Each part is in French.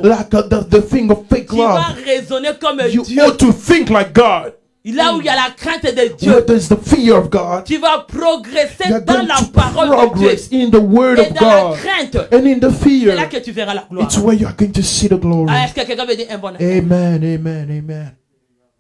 like the thing of fake Tu vas love. raisonner comme You Dieu. ought to think like God. Là où il y a la crainte de Where Dieu, there's the fear of God, tu vas progresser you're dans going la to parole de progress Dieu. in the word Et of dans la God. crainte, And in the c'est là fear, que tu verras la gloire. it's where you are going to see the glory. Ah, est-ce que quelqu'un veut dire un bon amen? Amen, amen, amen.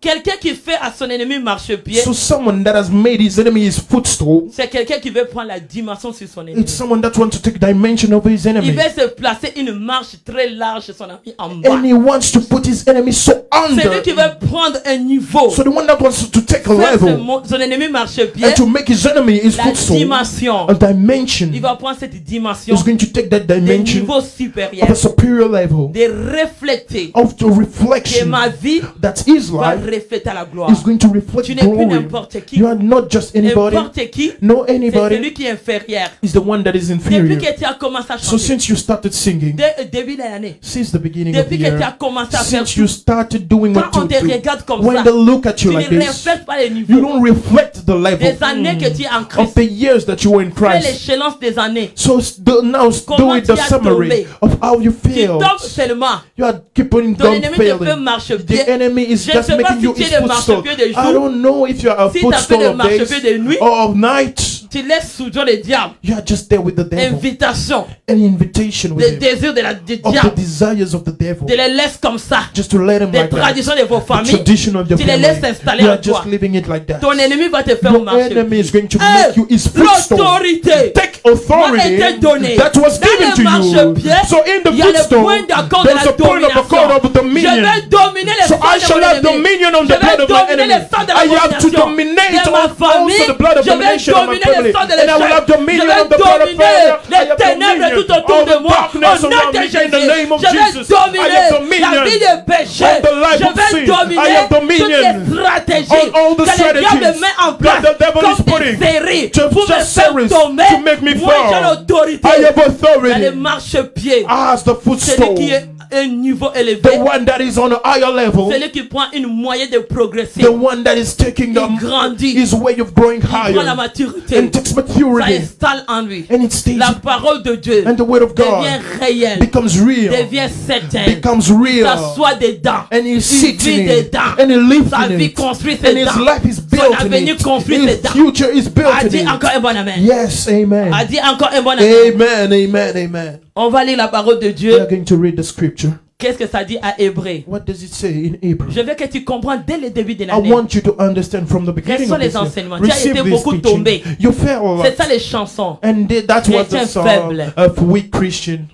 Quelqu'un qui fait à son ennemi marchepied, So someone that has made his enemy his footstool, c'est quelqu'un qui veut prendre la dimension sur son ennemi. it's someone that wants to take dimension over his Il enemy. veut se placer une marche très large sur son ami en bas. And he wants to put his enemy so C'est lui under. qui veut prendre un niveau. So the one that wants to take a Faire level son ennemi marchepied, and to make his enemy his la footstool, dimension. a dimension, Il va prendre cette dimension is going to take that des dimension niveaux of supérieurs, a superior level, de refléter of the que reflection ma vie that his va life refléter la gloire. is going to reflect Tu n'es plus glory. n'importe qui. You are not just anybody. N'importe qui, No c'est anybody celui qui est inférieur. is the one that is Depuis inferior. que tu as commencé à So chanter, since you started singing, dès le début de l'année, since the beginning of the depuis que tu as year, commencé à faire since tout, you started doing what quand on you te do, regarde comme when ça, they look at you tu like ne this, reflètes pas les you niveaux don't reflect the level des années que tu es en of Christ. the years that you were in Fais Christ. l'échéance des années. So now do Comment it the tu as summary tombé? of how you Tu feel. tombes seulement. You are keeping Ton on ennemi te fait failing. marchepied. The enemy is Je ne just sais pas making si you tu es his le footstool. marchepied de I jour. don't know if you are a Si tu as fait footstool le of days marchepied de nuit, or of night. tu laisses sous le diable. You are just there with the devil. Invitation, An invitation des with him désirs du of the diable. desires of the devil. Tu les laisses comme ça. Just to let him Des like that. traditions de vos The familles. tradition of your Tu les family. laisses s'installer You en are just toi. living it like that. Ton ennemi va te faire Your marcher. enemy is going to Hey, make you his footstool. l'autorité Take m'a authority été donnée. that was Dans given le to you. marchepied, So in the il y a le footstool, point d'accord de there's la a point of accord domination. of Je dominion. vais dominer les So sangs I de shall mon have ennemi. dominion on Je the vais blood of my dominer enemy. les sangs de I have to l'abomination. dominate De ma famille, also the blood of je vais domination of my dominer les family. sangs de And I will have l'échec. Je dominion vais of the blood of dominer failure. I les have ténèbres dominion tout autour of de the moi. darkness Au nom around de me in the name of Jésus, je vais Jesus. I have dominer la dominion vie des péchés. of the life Je of vais sin. I dominer have toutes dominion les stratégies on all the que le diable strategies met en place that the devil is comme des putting séries to pour me just faire series tomber. to make me Moi, j'ai fall. l'autorité. I have Dans les authority marchepieds. as the Celui footstool. qui est un niveau élevé. The one that is on a higher level. Celui qui prend une moyenne de progresser. The one that is taking Il grandit. his way of growing Il prend la higher maturité. and takes Ça maturity installe en lui. and it stays La parole de Dieu and the word of God devient réelle. becomes real, Devient certaine. becomes real, S'assoit dedans. and he Il sits vit in it dedans. and he lives Sa in vie it construite and his dedans. life is Son built in avenir it. construit His dedans. future is built A in dit it. encore un bon amen. Yes, amen. A dit encore un bon amen. Amen, amen, amen. On va lire la parole de We are Dieu. going to read the scripture. Qu'est-ce que ça dit à Hébreu? What does it say in Hebrew? Je veux que tu comprennes dès le début de I l'année. want you to understand from the beginning sont of les this year. enseignements? Tu as Receive été this beaucoup teaching. tombé. You fell a lot. C'est ça les chansons. And that was the Chrétien song faible. of weak Christian.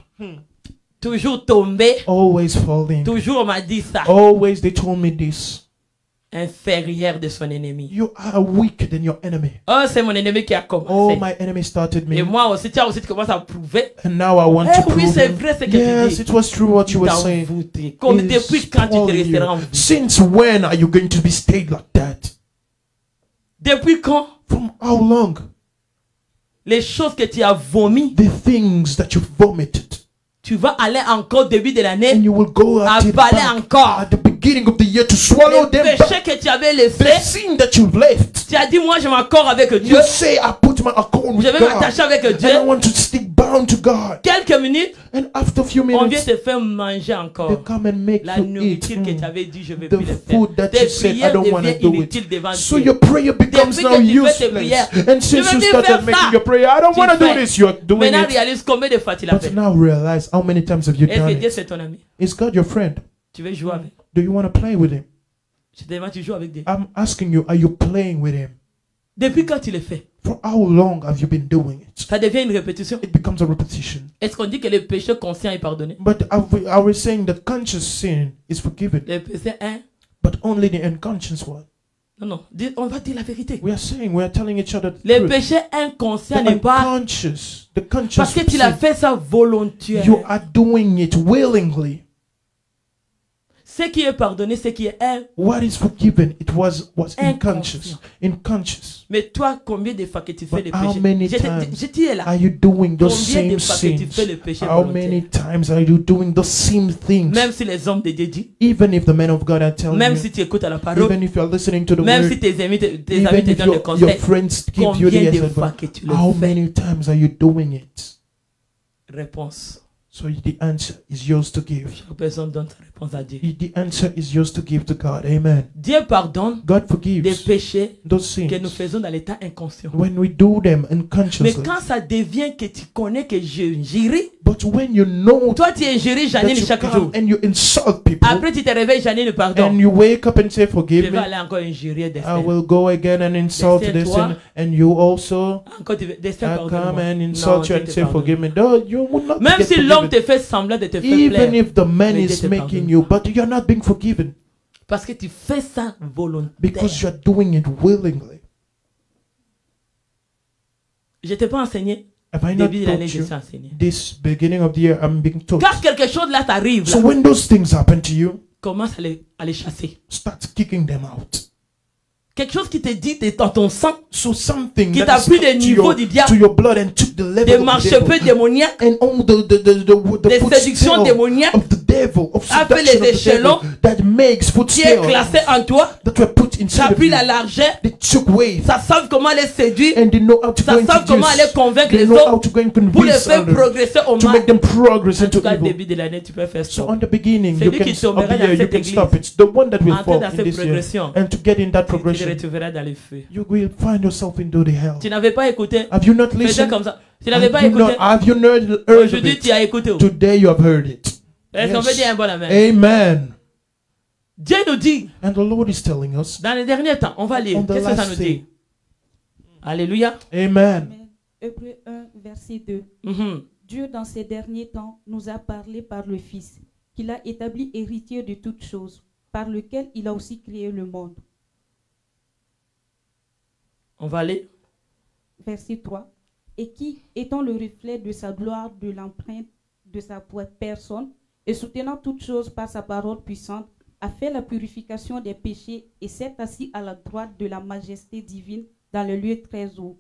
Toujours tombé. Always falling. Toujours on m'a dit ça. Always they told me this. Inférieur de son ennemi. You are weaker than your enemy. Oh, c'est mon ennemi qui a Oh, commencé. my enemy started me. Et moi aussi, tu as aussi commencé à prouver. And now I want Eh to oui, prove c'est him. vrai ce que tu Yes, dis. it was true what you were saying. Comme He's depuis quand tu te told resteras en you. vie? Since when are you going to be stayed like that? Depuis quand From how long? les choses que tu as vomi, The things that you vomited. tu vas aller encore au début de And l'année you will go at it avaler back encore. at the beginning of the year to swallow Les them péchés back. que tu avais The laissés, sin that you've left. tu as dit moi je m'accorde avec Dieu. You say, I put my accord with Je vais God. m'attacher avec And I Dieu. want to stick bound to God. Quelques minutes, And after a few on vient minutes, te faire manger they encore. come and make La you eat nourriture que tu avais dit je vais the plus le faire. food that Tes you said, I prières don't want to deviennent do it. inutiles devant So Dieu. your prayer becomes Depuis now que tu fais tes useless. prières, And since veux you plus started faire making ça. your prayer, I don't Tu want to do fais. this. You're doing Maintenant it. réalise combien de fois tu l'as But fait. now realize how many times have you Est-ce done que Dieu it? c'est ton ami? Is God your friend? Tu veux jouer avec? Do you want to play with him? Je te demande, tu joues avec Dieu. I'm asking you, are you playing with him? Depuis quand tu le fais? For how long have you been doing it? Ça devient une répétition. It becomes a repetition. Est-ce qu'on dit que le péché conscient est pardonné? But are we saying that conscious sin is forgiven, Le péché but only the unconscious one? non, non. On va dire la vérité. We are telling each other the Le truth. péché inconscient The n'est pas unconscious, the conscious parce que tu l'as sin, fait ça volontairement. you are doing it willingly. Ce qui est pardonné, ce qui est What is forgiven, it was Inconscient. unconscious. Mais toi, combien de fois que tu fais But le how péché? many Je times dis là. Are you doing those Combien de same fois que tu sins? fais le péché How many volontaire? times are you doing the same things? Même si les hommes de Dieu disent, Even if the men of God are telling même you, si tu écoutes à la parole, even if you are listening to the même word, si tes amis te even donnent if le your conseil, friends give you combien the de fois advice, que tu le how fais? many times are you doing it? Réponse. So the answer is yours to give. Chaque personne donne sa réponse à Dieu. The answer is yours to give to God. Amen. Dieu pardonne God des forgives péchés those sins que nous faisons dans l'état inconscient. when we do them Mais unconsciously. quand ça devient que tu connais que j'injurie, But when you know toi tu injuries that Janine you chaque come jour. and you insult people Après tu te réveilles, Janine, pardon. and you wake up and say, Je forgive vais me, aller encore injurier I Destin. will go again and insult Destin, this toi. and you also Encore tu veux, Destin, I come pardonne-moi. and Non, insult Dieu you and te say pardonne. forgive me. No, you will not Même get si l'homme forgiven. te fait semblant de te faire Even plaire. if the man Mais is Dieu te making pardonne. you, but you're not being forgiven Parce que tu fais ça volontairement. because you're doing it willingly. Je t'ai pas enseigné. Have I not Début de l'année, taught je you? suis enseigné. This beginning of the year, I'm being taught. Quand quelque chose là t'arrive, So là, when those things happen to you, commence à les chasser. start kicking them out. Quelque chose qui te dit dans ton sang, So something qui that t'a is pris le stuck niveau du diable, to your blood and took the des level of the marchepeux devil, démoniaques, and all the des séductions footstool démoniaques of the devil, of a fait seduction les of the devil échelons that makes qui est footstool classé en toi. that were put Ça a inside of pris you. la largeur, They took weight ça savent comment les séduire, and they know how to ça go savent comment aller introduce. convaincre They les know how autres to go and pour les convince faire others progresser au to mal. make them progress En tout into cas, au evil. début de l'année, tu peux faire So ça. on the beginning, C'est you lui can qui of tombera the dans year, you cette can église. stop. It's the one that will Entrer fall dans in cette this year. progression. And to get in that Tu te progression, retrouveras dans le feu. you will find yourself into the hell. Tu n'avais pas écouté. Have you not Fais ça listened? comme ça. Tu n'avais pas Have you écouté. not- have you not heard of Aujourd'hui, tu it? as écouté. Today you have heard it. Est-ce qu'on Yes. peut dire un bon amen? Amen. Dieu nous dit, And the Lord is telling us, dans les derniers temps, on va lire. On the Qu'est-ce que ça last nous day. dit? Alléluia. Amen. Amen. Hébreux 1, verset 2. Mhm. Dieu, dans ces derniers temps, nous a parlé par le Fils, qu'il a établi héritier de toutes choses, par lequel il a aussi créé le monde. On va aller. Verset 3. Et qui, étant le reflet de sa gloire, de l'empreinte de sa personne, et soutenant toutes choses par sa parole puissante, a fait la purification des péchés et s'est assis à la droite de la majesté divine dans le lieu très haut.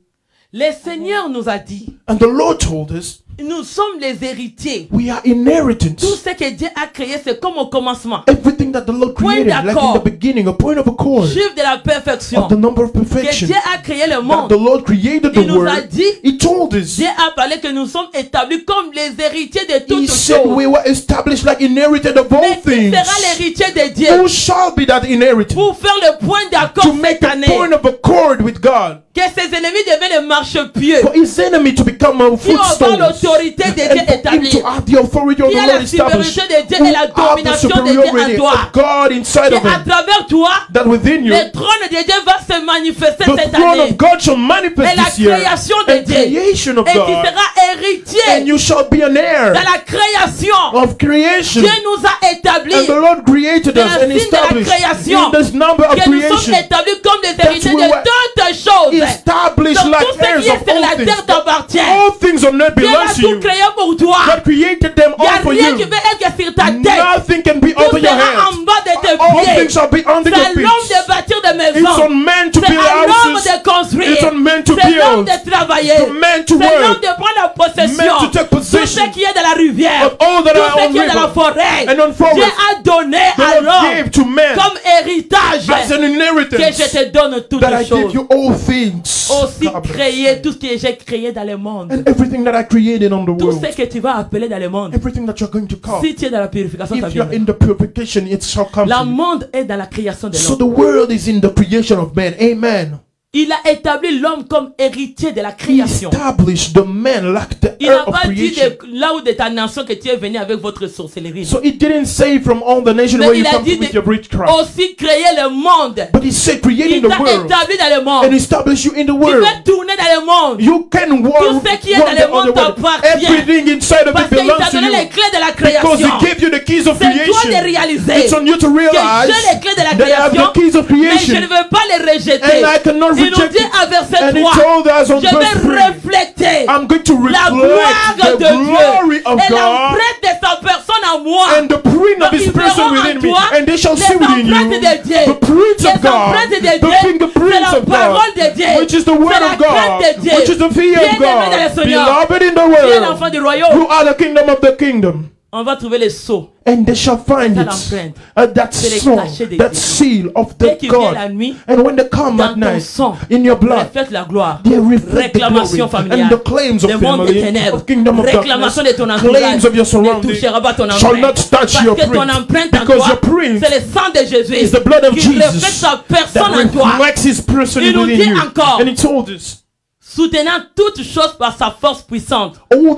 Le Seigneur nous a dit, And the Lord told us, nous sommes les héritiers. we are inheritance. Tout ce que Dieu a créé, c'est comme au commencement. Everything that the Lord Point created, like in d'accord. the beginning, a point of accord Chiffre de la perfection. of the number of Que perfection. Dieu a créé le That monde. the Lord created the Il nous a world. dit, He told us. Dieu a parlé que nous sommes établis comme les héritiers de He toutes said choses. we were established like inherited of all Mais qui things. sera l'héritier de Dieu? Who shall be that inherited? Pour faire le point d'accord To make cette a année. point of accord with God. Que ses ennemis deviennent des marchepieds. For his enemy to become a Qui aura footstool. l'autorité de Dieu And for him établie. to have the authority of Qui the a Lord la established. supériorité de Dieu et la Who have the domination de Dieu en superiority toi. of God inside Que of à him. travers toi, That within you, le trône de Dieu va se manifester the cette throne année. of God shall Et manifest la this year. création de And Dieu. creation of Et tu God. seras And héritier you shall be an heir dans la création. of creation. Dieu nous a établis. And the Lord created Dans us le and signe de la established création. in this number of Que nous sommes creation. établis comme des héritiers we de were toutes choses. Established Donc like tout ce heirs qui est of sur la all things. terre t'appartient. All things on earth Dieu belong a to tout you. créé pour toi. God created them Il n'y a all for rien you. qui peut être sur ta tête. Nothing can be Tout over your sera en head. bas de tes All pieds. things shall be under C'est your à l'homme feet. de bâtir des It's maisons. on men to C'est build à l'homme houses. de construire. It's on men to C'est l'homme build. de travailler. For men to C'est l'homme work. de prendre la possession. Men to take Tout possession ce qui est dans la rivière. of all that Tout are ce on qui est dans la river. forêt. And on forest. Dieu a donné The à Lord l'homme gave to men comme héritage as an que inheritance je te donne toutes that I give choses. you all things. Aussi créer tout ce que j'ai créé dans le monde. And everything that I created on the Tout world. ce que tu vas appeler dans le monde. Everything that you're going to call. Si tu es dans la purification, ça If you're vient. in the purification, it shall come Le to you. monde est dans la création de So l'homme. the world is in the creation of man. Amen. Il a établi l'homme comme héritier de la He création. established the man like the Il heir n'a of pas dit creation. de là où de ta nation que tu es venu avec votre sorcellerie. So it didn't say from all the nations Mais where you il a come dit from with de your witchcraft. aussi créer le monde. But he said creating Il the t'a world établi dans le and monde. establish you in the Tu world. peux tourner dans le monde. You can walk Tout ce qui est dans le monde t'appartient. Everything inside of Parce it qu'il belongs t'a to donné les you. clés de la Because création. he gave you the keys of C'est toi de creation. réaliser It's on you to que realize j'ai les clés de la that I have création, the keys of mais je ne creation. veux pas les rejeter. And I cannot Il nous reject dit it. à verset And he 3, told us on je verse vais 3, refléter I'm going to la gloire reflect de the glory Dieu of et God l'empreinte de sa personne en moi. and the print of Donc, his ils person verront within en me, toi and they shall les see within you empreintes de Dieu. the prints Les of God, empreintes de the Dieu, c'est fingerprints la of parole God, de Dieu, which is the c'est word la of God, crainte de Dieu. which is the fear of Bien-aimé dans le God. Seigneur, Beloved in the tu es world, l'enfant du royaume. you are the kingdom of the kingdom. On va trouver les sceaux. And they shall find Ça, it, l'empreinte. that C'est les song, cachets de that Dieu. seal of Dès the qu'il vient la God. nuit, And when they come dans at ton night, sang, in your blood, reflète la gloire. they reflect the Réclamation glory familiale. and the claims of Le monde des family, ténèbres. of kingdom of darkness, Réclamation de ton entourage. claims of your Ne surrounding, touchera pas ton shall empreinte. not touch Parce your que ton print, empreinte en because toi, your print c'est le sang de Jésus is the blood of qui reflète Jesus sa personne that en toi. reflects his person Il nous within dit you. encore, And he told us, soutenant toutes choses par sa force puissante, all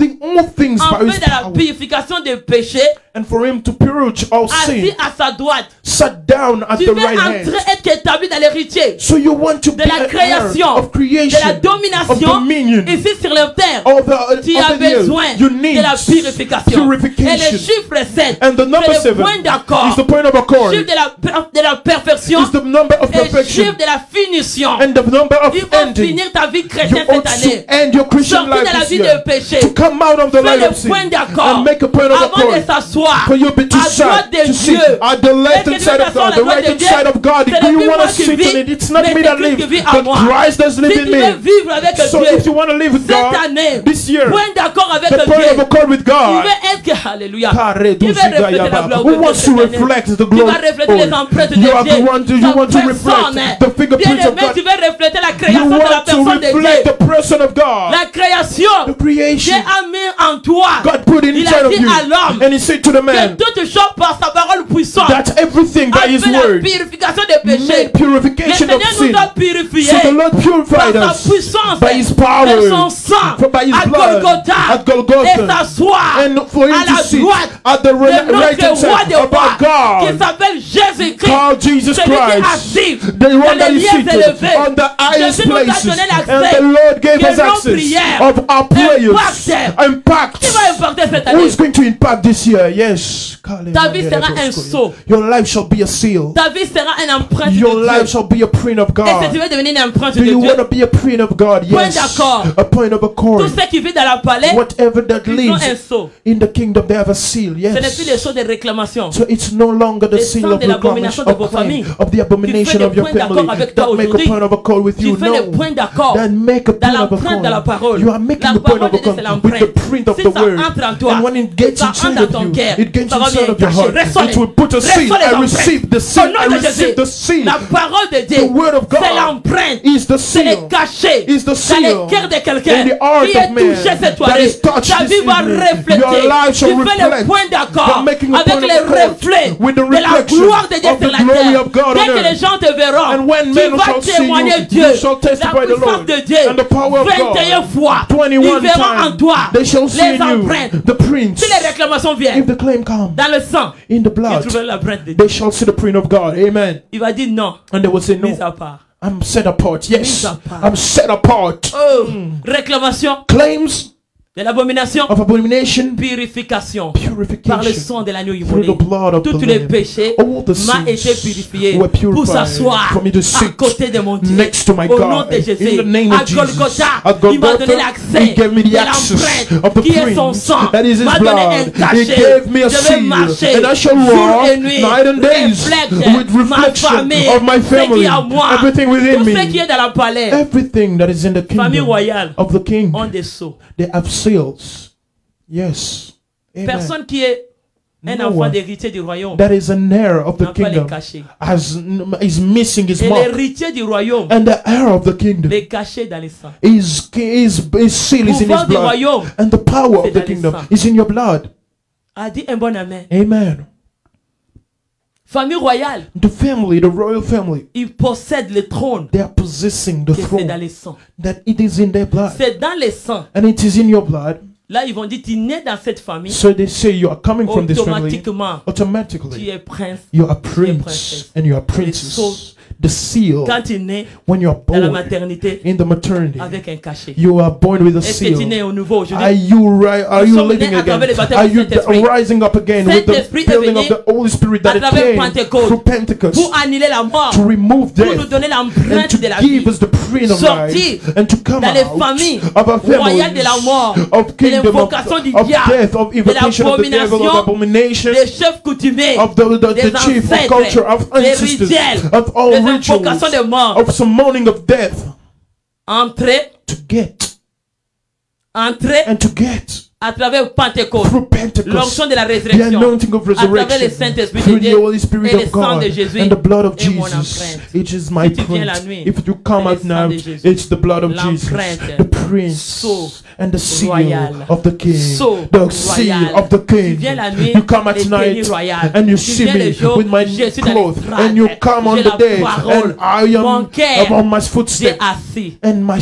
things en by his fait de la power, purification des péchés, and for him to purge all assis sin, à sa droite. sat down at Tu the veux right entrer, hand. être établi dans l'héritier So you want to de be la an heir création, of de la creation, of domination, dominion, ici sur la terre. of the, Tu of as the earth. besoin You de need la purification. Et le purification. chiffre 7, And the number c'est le 7 point d'accord. is the point of accord. Chiffre de la perfection Is the number of et perfection. chiffre de la finition. And the number of Il faut ending. finir ta vie You chrétienne ought cette to année. end your Christian Sortir life de la this vie year. de péché. To come out of the Fais life le of sin. point d'accord And make a point of avant de accord. s'asseoir For you to à droite sit, de to sit Dieu. at the left Et hand que side tu of God, t'assois à the droite right de hand Dieu, side of God. c'est Do you plus want moi to qui sit vis, on it? It's not mais me c'est that Christ qui live, vit en but moi. Christ does Si live tu in veux me. vivre avec So Dieu, if you want to live with cette God année, this year, point d'accord avec the point of Dieu. accord with Tu God. veux être, alléluia. Kare Tu veux refléter la Duzigayaba. gloire de Who Dieu wants to cette année. reflect the Tu glory? vas refléter les empreintes de You Dieu. want to Sa reflect personne. the fingerprints Bien of aimé, God. tu veux refléter la You création de la want to personne de reflect Dieu. the person of God. La création, The Dieu creation a mis en toi. God put Il inside a of dit you. à l'homme And he said to the que man toute chose par sa parole puissante that everything by a his fait la word purification des péchés. made purification Le of Seigneur sin. nous a purifiés So the Lord par purified sa us puissance by his de power, son sang by his à blood Golgotha at Golgotha, et s'asseoir and for him à to la sit droite at the de right hand notre roi side des of rois our qui God, s'appelle Jésus-Christ. called Jesus Celui qui est Christ, assis the dans one that les is lieux seated élevés. on the highest Jésus nous a places, donné and l'accès the Lord gave que us nos access prières of our prayers, impactent. Qui va impact. impacter cette Who année? is going to impact this year? Yes. Ta vie sera un sceau. Your life shall be a seal. Ta vie sera une empreinte Your de life Dieu. shall be a print of Est-ce que tu God. veux devenir une empreinte Do de you Dieu? want to be a print of God? Point Yes. d'accord. A point of accord. Tous ceux qui vivent dans la palais, Whatever that ils ont un lives sceau. in the kingdom, they have a seal. Ce n'est plus les Yes. sceaux de réclamation. So it's no longer the Les seal sons of de l'abomination reclamation, de vos familles. of the abomination des of your points d'accord family avec toi that make a aujourd'hui. point of accord with Tu you. fais le No. point d'accord That make a dans point of l'empreinte de la accord. parole. You are making La the point parole of de Dieu, c'est accord with the l'empreinte. print of Si the ça word. entre en toi, And when it gets ça inside entre of dans ton you, cœur, it gets ça va inside venir of your cacher. heart. Reçois It will put a Reçois seal. les I empreintes. receive the Au seal. nom I de Jésus, receive the seal. la parole de Dieu, The word of c'est God l'empreinte. is the C'est le seal. cachet Is the dans seal le cœur de quelqu'un in the heart qui of est man touché cette that soirée. is touched Ta this vie va evening. refléter. Your life Tu shall fais le reflect. point d'accord You're making a avec point of les accord reflets with the de la reflection gloire de Dieu of sur the la glory terre. of God Dès on que earth. les gens te verront, And when tu men vas shall see témoigner you, Dieu, you shall testify la the puissance Lord de Dieu. and the power of 21 God. fois, 21 ils verront en times toi they shall see les in you empreintes. the prints. Si les réclamations If viennent the claim comes dans le sang, in the ils blood, trouveront l'empreinte de Dieu. they shall see the print of God. Amen. Il va dire non, And they will say, mise no, à part. I'm set apart. Yes, Mise à part. I'm set apart. Oh, réclamation Claims de l'abomination, of abomination, purification par le purification sang de l'agneau through immolé. the blood of the Tous les Lamb. péchés All the m'a été sins purifié were pour purified s'asseoir for me to à sit côté de mon Dieu. next to my Au nom God. de Jésus, In the name à of Jesus. Golgotha, At il m'a donné Golgotha, l'accès He gave me de the access l'empreinte of the qui est son sang. that is His M'a donné un blood. He cachet. gave me a Je vais seal, marcher and I shall jour walk et nuit, night and days reflect with ma reflection famille, of my ce qui est family, à moi, everything within tout ce qui me, est dans la palais. everything that is in the Famille kingdom royale of the King. ont des sceaux. They have seals. Yes. Amen. Personne qui est un No enfant one d'héritier du royaume that is an heir of the n'a pas les kingdom cachets. is missing his Et mark. l'héritier du royaume, And the heir of the kingdom les cachets dans les sangs. his seal is in his Pouvoir du blood. royaume And the power c'est of the dans les kingdom sangs. is in your blood. a dit un bon amen. Amen. Famille royale, The family, the royal family, ils possèdent le trône they are possessing the que c'est dans throne. les sangs. That it is in their blood. C'est dans les sangs. And it is in your blood. Là, ils vont dire, tu nais dans cette famille, So they say you are coming from this family. automatiquement, tu Automatically, es prince. you are princess. prince and you are princess. sceaux. The seal, Quand tu nais when you are dans la born maternité, in the maternity, avec un cachet. you are born with a Est-ce que tu seal. nais au nouveau Are aujourd'hui? you sommes living nés à travers again? le baptême Are du you Saint-Esprit. rising up again with Saint-Esprit the est building of venu the Holy Spirit that à it travers came Pentecôte through Pentecost pour annuler la mort, to remove pour nous death donner and l'empreinte to de la vie. give us the print of Sortir life and to come dans les out familles of our royales de la mort, families of de kingdom l'invocation du of diable, death, of invocation of the devil, of abomination, des chefs coutumiers, of des the chief of ancêtres, culture, of des ancestors, rituels, of all des rituals, invocations de mort. of some mourning of death, Entrer, to get entrer and to get à travers Pentecôte, through Pentecost, l'onction de la the résurrection, anointing of à travers le resurrection, Saint-Esprit de through the Dieu Holy Spirit et le of sang de God Jésus and the blood of est mon Jesus. empreinte. It is my Si tu viens la print. nuit, If you come c'est out le sang now, de Jésus. it's the blood of Jesus, L'empreinte, the print sceau and the seal royal, of the King, sceau the seal royal. of the Tu King. viens la nuit, You come at les night tenue royale. and you Tu see viens me le jour, with my je suis dans les clothes, strades. and you come on J'ai the la day, parole. and I Mon am cœur, on my j'ai footsteps, assis. and my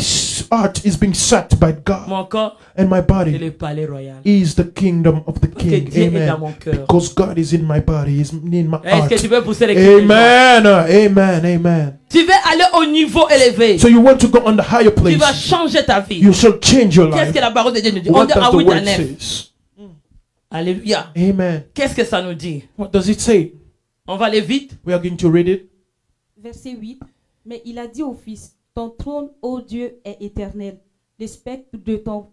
heart is being set by God, Mon corps, and my c'est body le palais royal. is the kingdom of the Parce que King. Dieu est dans Amen. mon cœur. Because God is in my body, is in my Est-ce que heart. tu veux pousser les cris de joie? Amen. Amen. Amen. Tu veux aller au niveau élevé. So you want to go on the higher Tu vas place. changer ta vie. You shall change your Qu'est-ce life. que la parole de Dieu nous dit? On What dit does ah the oui, word 9. says? Alléluia. Amen. Qu'est-ce que ça nous dit? What does it say? On va aller vite. We are going to read it. Verset 8. Mais il a dit au Fils, ton trône, ô Dieu, est éternel. Le spectre de ton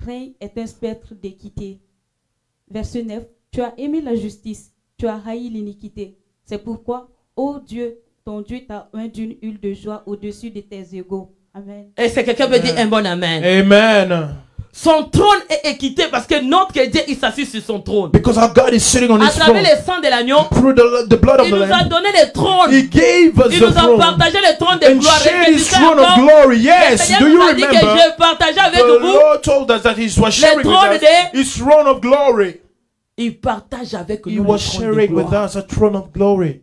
règne est un spectre d'équité. Verset 9. Tu as aimé la justice, tu as haï l'iniquité. C'est pourquoi, ô Dieu, ton Dieu t'a oint d'une huile de joie au-dessus de tes égaux. Amen. Est-ce que quelqu'un peut dire un bon amen? Amen. Son trône est équité parce que notre Dieu, il s'assied sur son trône. Because our God is sitting on À his travers throne. le sang de l'agneau, Through the blood of il the nous a Lamb. donné le trône. He gave us Il the nous a throne partagé le trône de and gloire. shared Est-ce que his tu sais throne of encore? glory. Le Yes. Seigneur Do nous you a dit que remember? je partageais avec The vous. Lord told us that he was sharing with throne us his throne of glory. Il partage avec He nous was le trône de sharing with gloire. us a throne of glory.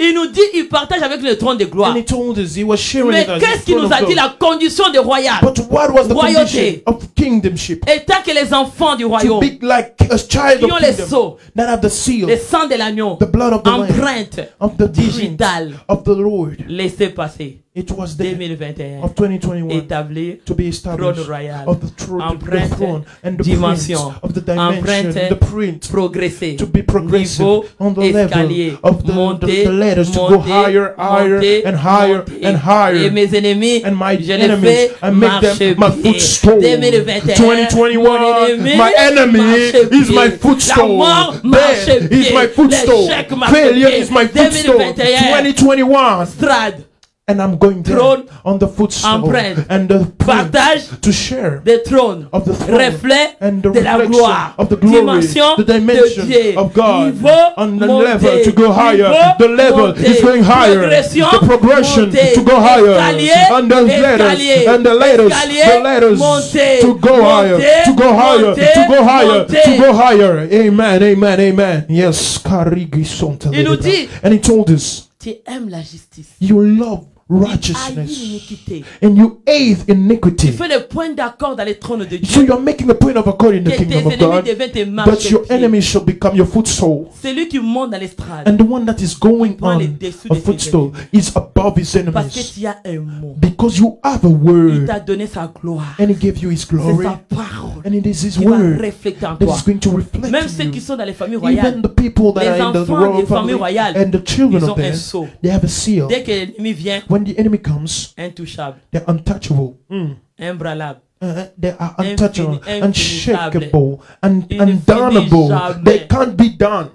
Il nous dit il partage avec le trône de gloire. And he told us he was sharing Mais with us qu'est-ce the qu'il throne nous a of dit glory. la condition de royal? But what was the Royauté. condition of kingdomship? Étant que les enfants du To royaume be like a child qui ont of les kingdom sceaux, that have the seal, le sang de l'agneau, the blood of the Lamb, empreinte of the print digitale, of the Lord. laissez passer. It was there 2021. of 2021 Établir to be established trône royal. of the throne Empreinte, and the dimension. print of the dimension, Empreinte, the print progresser. to be progressive Niveau, on the escalier. level of the Monter, letters to go monter, higher, higher monter, and higher monter. and higher. Et mes ennemis, And my je les enemies, fais I make them my marcher-pied. footstool. 2021, 2021, mon ennemi, my enemy marcher-pied. is my La footstool. mort, Death marcher-pied. is my footstool. L'échec, Failure marcher-pied. is my footstool. 2021, 2021. strade, And I'm going there Trône, on the footstool empreinte, and the print partage to share des trônes, of the throne reflet and the de la reflection gloire, of the glory, dimension the dimension de Dieu, of God niveau on the monté, level to go higher. niveau The level monté, is going higher. progression The progression monté, to go higher. escalier, And the letters, escalier, and the letters, escalier, the letters monté, to go higher, monté, to go higher, monté, to go higher, monté. to go higher. Amen, amen, amen. Yes, Karigi Sonta. Il nous dit, and he told us, tu aimes la justice, you love tu haïs righteousness l'iniquité. and you hate Tu iniquity. fais le point d'accord dans les trônes de So Dieu. you're making a point of accord in the Que tes kingdom of ennemis God, deviennent tes but your marchepieds. enemy shall become your footstool. Celui qui monte dans l'estrade, And the one that is going prend les on dessous a de ses footstool is above his parce que enemies. tu as un mot. Because you have a Il word t'a donné sa gloire. and he gave you his C'est glory sa parole and it is his qui va word refléter en that toi. is going to reflect Même ceux in qui you. sont dans les familles royales, Even the people that les are in the enfants royal des familles family royales, and the children ils of ont un them, sceau. they have a seal. Dès que l'ennemi vient, When the enemy comes, intouchable, they're untouchable. imbranlable. They are untouchable, Infini- unshakable, and Infinissable. undonable. They can't be done.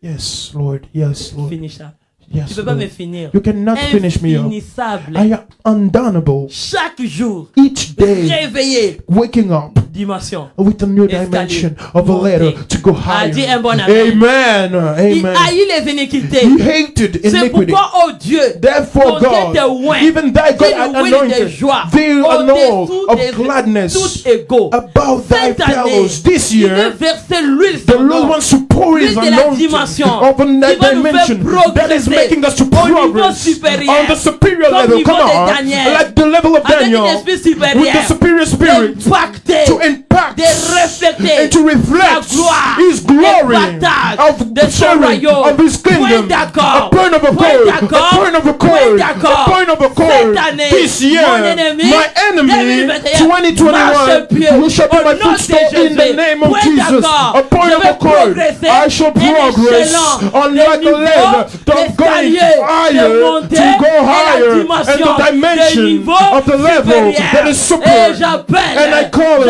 Yes, Lord. Yes, Lord. Finissable. Yes, Tu peux pas me Lord. finir. You cannot finish me up. Infinissable. I am undonable. Chaque jour, Each day, réveillé, waking up dimension. with a new Escalier. dimension of a Monter. letter to go higher. dit un bon amen. Amen. Il Amen. haït les iniquités. He hated C'est iniquity. pourquoi, oh Dieu, Therefore, ton Dieu God, te oint. even thy God Tu had nous wins de anointed joie. thee Au-dessous of des gladness tout égaux. above thy Cette année, fellows. This il veut year, verser l'huile the sur Lord nous. wants to pour his L'huile de la anointing dimension upon qui that va nous faire dimension that is progresser making us to au niveau progress supérieur. on the superior Comme level. niveau Come de on, Daniel. like the level of Avec un Daniel, esprit with the supérieur. superior spirit, Impacter, to impact de refléter and to reflect sa gloire, his glory le partage of de son sharing royaume. of his Point kingdom. d'accord. A point of a Point cord, d'accord. a point of a Point cord, d'accord. a point of a Cette cord. année, This year, mon ennemi, my enemy, 2021, marche 2021, who shall be au my nom de footstool in the Jésus. name of Point Jesus. d'accord. A point Je of vais a cord. progresser I shall un progress échelon, on le like a niveau, ladder, to going l'escalier, higher, de monter, to go et la higher, and dimension, the dimension le niveau of the level supérieur. that is Et super. j'appelle, And I call it,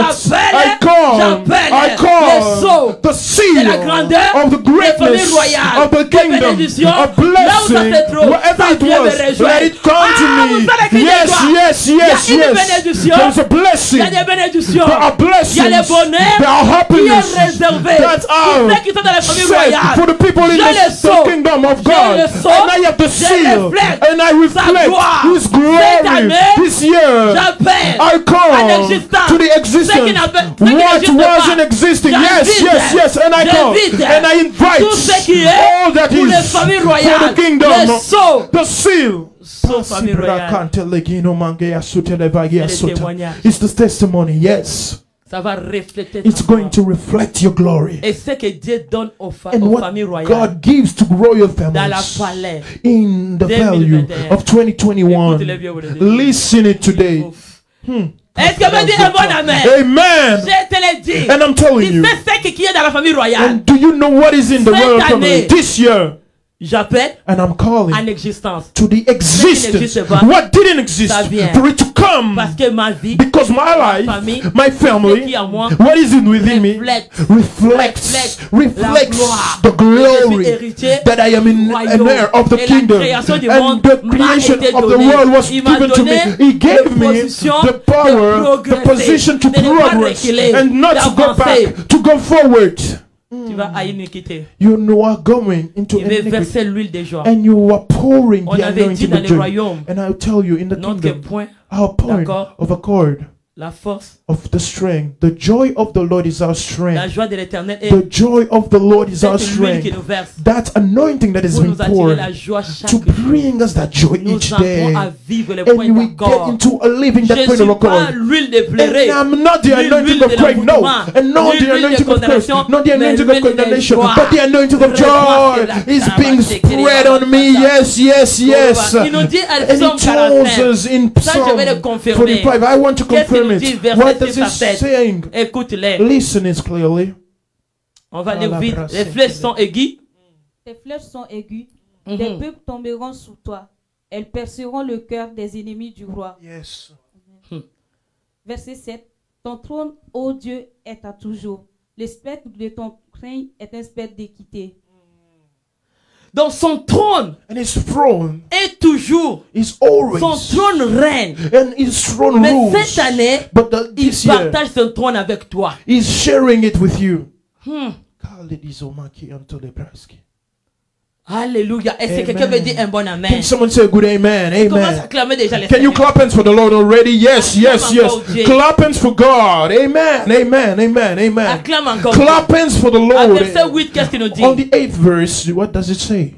I call the seal la grandeur of the greatness royale, of the kingdom, bénédiction, a blessing, là où ça se trouve, wherever ça it vient me was, rejoindre. let it come to me. vous allez crier Yes, gloire. yes, Il y a yes, une yes. bénédiction. There's a Il blessing. y a des bénédictions. There are Il y a blessings. les bonheurs There are qui est happiness réservé that pour are ceux qui sont dans la famille set royale. for the people in Je the le sceau. kingdom of Je God. le sceau. And I have the Je seal. reflète And I reflect gloire. His Cette glory. année, This year, J'appelle I à come l'existence to the ce qui existence. n'existe What pas. wasn't existing. Yes, J'invite, yes, yes. And I come. j'invite And I invite tout ce qui est all that pour les is familles for royales. the kingdom. Les sceaux. The seal. Sceaux famille royale. C'est le témoignage. It's the testimony, yes. Ça va refléter It's ta going gloire. to reflect your glory. Et ce que Dieu donne aux, And aux what familles royales God gives to royal dans la families palais. in the 2021. value of 2021. Écoute-le bien, vous le dites. Listen it today. Est-ce que vous dites un bon amen? Amen. Je te l'ai dit. And I'm telling Tu you. sais ce qui est dans la famille royale. And do you know what is in the Cette royal année, family this year? J'appelle And I'm calling en existence. to the existence. n'existe pas, What didn't exist ça vient. for it to come. Parce que ma vie, Because my life, famille, my ce family, qui est en moi, what is in within me, reflecte reflects gloire. the Et je glory suis héritier that I am du an royaume. heir of the Et la kingdom. création du And monde the m'a creation été of the donnée. world was Il m'a given to me. donné He gave la me position the de power, the progresser, position to de ne pas progress, reculer, and not to go d'avancer. back, to go forward. Tu vas à iniquité. You are going into Il veut iniquity. verser l'huile de joie. And you are pouring On the avait dit anointing dans of le joy. royaume, And I'll tell you, in the notre kingdom, point, our point D'accord. of accord, la force, of the strength, the joy of the Lord is our la strength. joie de l'éternel et The joy of the Lord is our cette huile qui strength. nous verse That anointing that has pour been nous attirer poured la joie chaque to jour. bring us that joy Nous each apprend day. à vivre les points And we get d'accord. into a living Je that ne point suis of pas accord. l'huile de pleurer. And I'm not the Ni anointing l'huile of de crying, no, l'envoûtement, and not ni the l'huile de anointing of curse, condamnation, not the mais anointing of l'huile de condemnation, joie. but the anointing of joy is being spread on me. Yes, yes, yes. Il nous dit à And Psaume he tells 45. us in Ça, je vais le Psalm confirmer. 45. I want to Qu'est-ce qu'il confirm nous dit, it. verset What does 6 à it 7? saying? Écoute-les. Listen it clearly. On va lire vite. Les flèches sont aiguës. Tes flèches sont aiguës. Mhm. Des peuples tomberont sous toi. Elles perceront le cœur des ennemis du roi. Yes. Verset 7. Ton trône, ô Dieu, est à toujours. Le spectre de ton règne est un spectre d'équité. Donc son trône And his throne est toujours. is always. Son trône règne. And his throne Mais rules. cette année, But il this year, partage son trône avec toi. he's sharing it with you. Hmm. Alléluia. Est-ce que Amen. quelqu'un veut dire un bon amen? Can someone say a good amen? Commence à Amen. clamer déjà les Can you Seigneurs. clap hands for the Lord already? Yes, yes, yes. encore Dieu. Clap hands for God. Amen, amen, amen, amen. Acclame encore. Clap hands for the À Lord. verset 8, qu'est-ce qu'il nous dit? On the 8th verse, what does it say?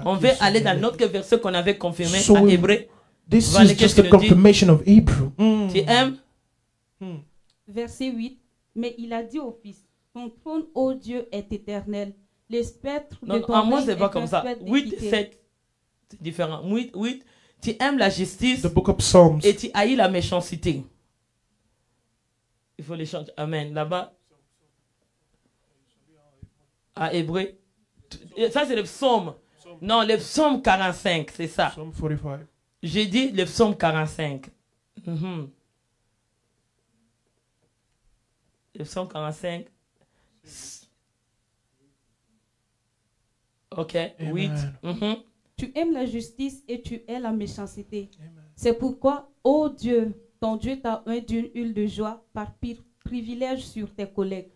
On veut aller dans notre verset qu'on avait confirmé So en we- hébreu. This Voilà, is qu'est-ce just a qu'il nous dit? confirmation of Hebrew. Tu aimes? Verset 8. Mais il a dit au Fils, ton trône, ô Dieu, est éternel. Le spectre de Non, ton en moi, règne c'est pas est comme un ça. spectre 8 et d'équité. 7, c'est différent. 8, tu aimes la justice The book of Psalms. et tu haïs la méchanceté. Il faut les changer. Amen. Là-bas, à hébreu. Ça, c'est le psaume. Non, le psaume 45, c'est ça. Psalm 45. J'ai dit le psaume 45. Mhm. Le psaume 45. Ok, 8. Mhm. Tu aimes la justice et tu hais la méchanceté. C'est pourquoi, ô Dieu, ton Dieu t'a oint d'une huile de joie par privilège sur tes collègues.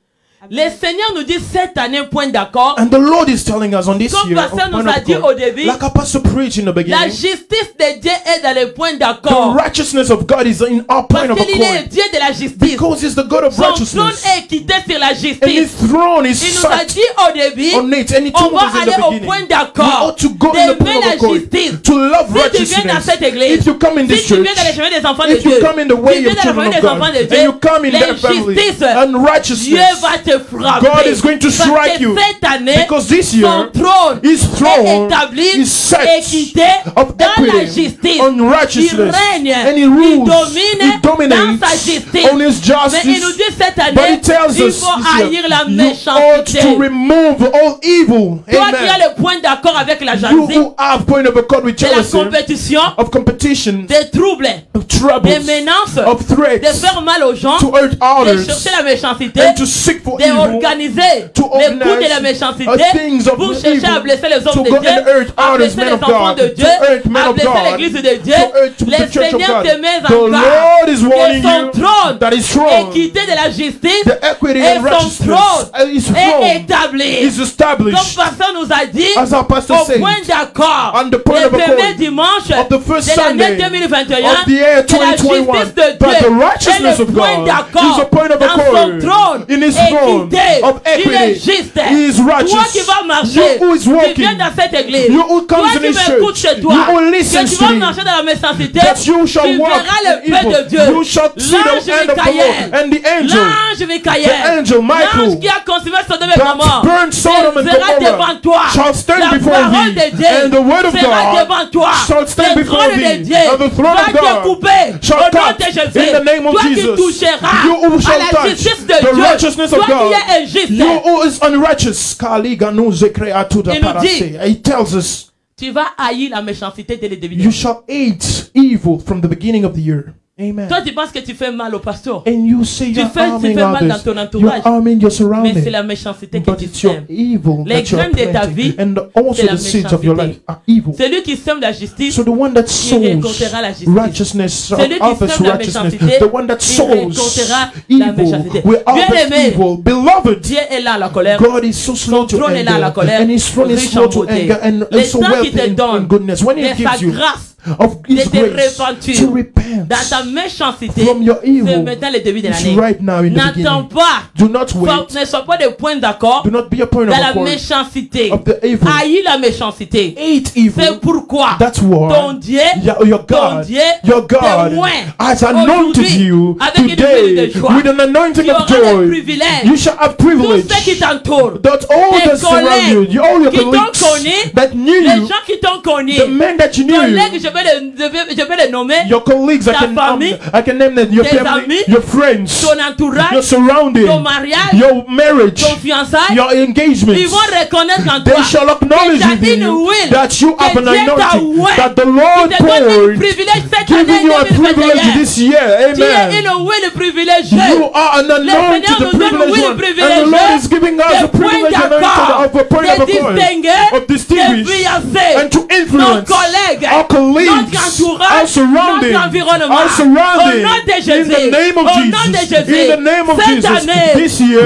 Le Seigneur nous dit cette année, point d'accord. And the Lord is telling us on this Comme year, pasteur of nous point a of dit God, au début, like our pastor preached in the la beginning, justice de Dieu est dans le point the d'accord. righteousness of God is in our point Parce of qu'il est le accord. Dieu de la justice. Because he's the God of Son trône righteousness. est équité sur la And his justice. throne is Il nous a set dit au début, on it. And he on told va us in aller the au beginning, point we d'accord ought to go in the point d'aimer of la accord, justice. to love Si tu viens dans righteousness. cette église, If you come in this si tu viens church, dans les chemins des enfants de if Dieu, you come in the tu way viens of dans la children famille of des enfants de God, Dieu, and you come in their family, l'injustice, and Dieu righteousness, va te frapper. God is going to Parce strike que you. cette année, Because this son year, trône his est throne établi, is set équité of dans la equity, justice. on Il righteousness, règne, and he il rules, domine he dans dominates sa justice. on his Mais il nous justice. dit cette But année, he tells il us faut this year, haïr la you ought méchanceté. to remove all evil. Toi qui as Amen. le point d'accord avec la You jalousie, who have point of accord with de la jealousy, compétition, of competition, des troubles, of des troubles, menaces, of de threats, faire mal aux gens, to hurt de others, chercher la méchanceté, and to seek for for evil, d'organiser to les coups de la organize méchanceté things of pour chercher à evil, blesser les to hommes de go Dieu, and hurt à others, blesser men les of enfants God, de to Dieu, hurt men à of blesser God, l'église de Dieu. to hurt Le the church of Seigneur God. te met The en garde Lord is que warning son you trône, that his throne, équité de la justice, the equity et and son righteousness, trône his est throne établi. is Comme established, pasteur nous a dit, as our pastor au said, point d'accord, on the point le of premier accord dimanche of the first de l'année Sunday 2021, of the year que la 2021, justice de that the Dieu est righteousness le of point God d'accord is a point of dans son accord trône, in his throne équité, of il est equity. juste. He is Toi righteous. qui vas marcher, You who is tu viens walking, dans cette église, you who toi comes in qui this m'écoutes church, chez toi, you who que listens tu to vas me, marcher dans la méchanceté, that you shall tu walk verras le in paix de evil. Dieu, You shall see the l'ange hand of the Michael, Lord and the angel, l'ange the Michael, angel l'ange Michael, qui a consumé Sodome et that Gomorrhe, burned Sodom and sera devant Gomorrah, toi, shall stand la before parole thee, de Dieu and the word of sera God devant toi, shall stand le before trône de thee, Dieu and the throne va of te God couper shall au nom cut de Jésus. in the name of Toi qui Jesus. toucheras You who à shall la touch justice de the Dieu, righteousness of toi God, qui es injuste, you who is unrighteous, Kaliga nuze creatuda Il nous parase. dit, He tells us, tu vas haïr la méchanceté dès le début. you shall hate evil from the beginning of the year. Amen. Toi, tu penses que tu fais mal au pasteur, And you say Tu you're fais harming mal dans others, ton you're entourage, harming your mais c'est surroundings, la méchanceté que but tu it's your sèmes. evil Les that you're graines de ta vie, planting, and c'est also la the seeds of your méchanceté. life are evil. Celui qui sème la justice, So the one that sows récoltera la justice. righteousness, Celui qui others sème la righteousness, méchanceté, the one that il sows récoltera la evil méchanceté. will harvest Bien-aimé, evil. Beloved, Dieu est là à la colère. God is so slow Son to trône est là à la anger, colère, and His throne is riche slow en to beauté. anger, and Le so temps wealthy qu'il te in donne goodness. When He de sa gives you grâce, of His de te grace repentir to repent dans ta méchanceté, from your c'est evil, maintenant le début de it's l'année. right now in the N'attends beginning. pas, Do not wait. ne sois pas de point d'accord Do not be a point dans of la accord méchanceté. of the evil. Haïs la méchanceté. Hate evil. C'est pourquoi That's ton why Dieu, your God, Dieu your God témoin has anointed aujourd'hui you avec une today huile de joie. with an anointing Tu of auras le joy. privilège. You shall have Tous privilege ceux qui t'entourent, that all tes that surround collègues you, all your qui t'ont colleagues connu, that knew les you, gens qui t'ont connu, the men that you knew, collègues, je vais les nommer, your colleagues, ta famille, I can name them, your tes family, amis, your friends, ton entourage, your surrounding, ton mariage, your marriage, ton fiançailles, your engagement. ils vont reconnaître en They toi shall acknowledge que within t'as une you huile, that you have que an Dieu t'a anointing, oint, that the Lord qui te donne le poured, privilège cette année giving you a privilege 2021. this year. Tu es Amen. une huile privilégiée. You are an Seigneur anointed, nous a donne privileged oui, one. privilégié And the Lord is giving us de a point privilege d'accord, anointed of a point of de accord, distinguer, of de distinguish, fiancer and to nos influence collègues, our colleagues, notre entourage, our surrounding, notre environnement. our surrounding. Au nom de Jésus. In the name of Au nom de Jesus. Jésus. In the name of Cette Jesus. année, This year,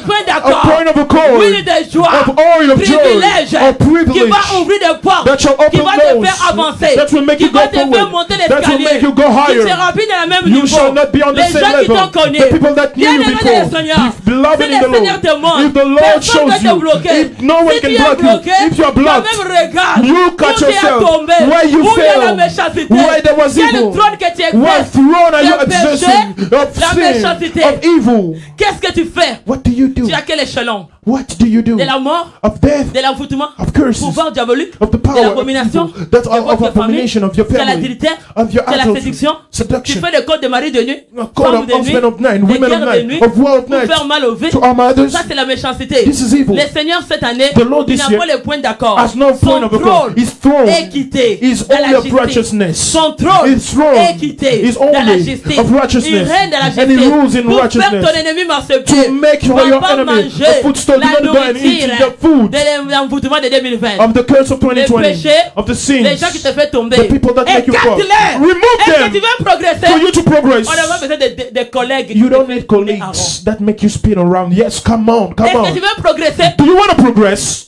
point a d'accord, point of accord, huile de joie, of oil of privilège, joy, of qui privilege, va ouvrir des portes, that shall qui open va te doors, faire avancer, that will make qui you go va te faire forward, monter that will l'escalier, make you go qui higher. sera plus dans le même You niveau. shall not be on the Les same gens qui level. t'ont connu, The people that knew you bien-aimés before, du Seigneur, beloved si in le the Seigneur te Lord, montre, if the Lord personne ne shows te you, bloquer. if no one Si can tu es block bloqué, you, if you are blocked, toi-même regarde you où catch tu es yourself tombé, where you où il y a la fell, méchanceté, where there was quel evil. trône que tu What exerces, throne are you le péché, exerting of la sin, méchanceté. of evil? Qu'est-ce que tu fais? What do you do? Tu as quel échelon? What do you do? De la mort, Of death, de l'envoûtement, of curses, pouvoir diabolique, of the de power, l'abomination, of evil, that de of votre abomination famille, of your de family, l'adultère, of your de la adultery, séduction. Tu seduction, fais le code de mari de nuit, a code femme of de nuit, husband of night, des women of guerres de nuit, night, of war of pour night, faire mal au vide. to our mothers. Ça, c'est la méchanceté. This is evil. Le Seigneur, cette année, The Lord il this n'a year pas le point d'accord. has no point Son of accord. trône His throne équité is dans only la of justice. righteousness. Son trône His throne équité is dans la only justice. of Il righteousness. règne dans la And he justice. rules in Pour faire righteousness. ton ennemi marchepied. To make Va your pas enemy manger a footstool, do la not go and eat nourriture the food de l'envoûtement de 2020. of the curse of 2020, péchés, of the sins, Les gens qui te font tomber. the people that make you fall. Écarte-les. Remove Est-ce que them tu veux progresser? for you to progress. On n'a pas besoin de collègues. You qui don't te need font tourner en rond. colleagues that make you spin around. Yes, come on, come Est-ce que on. tu veux progresser? Do you want to progress?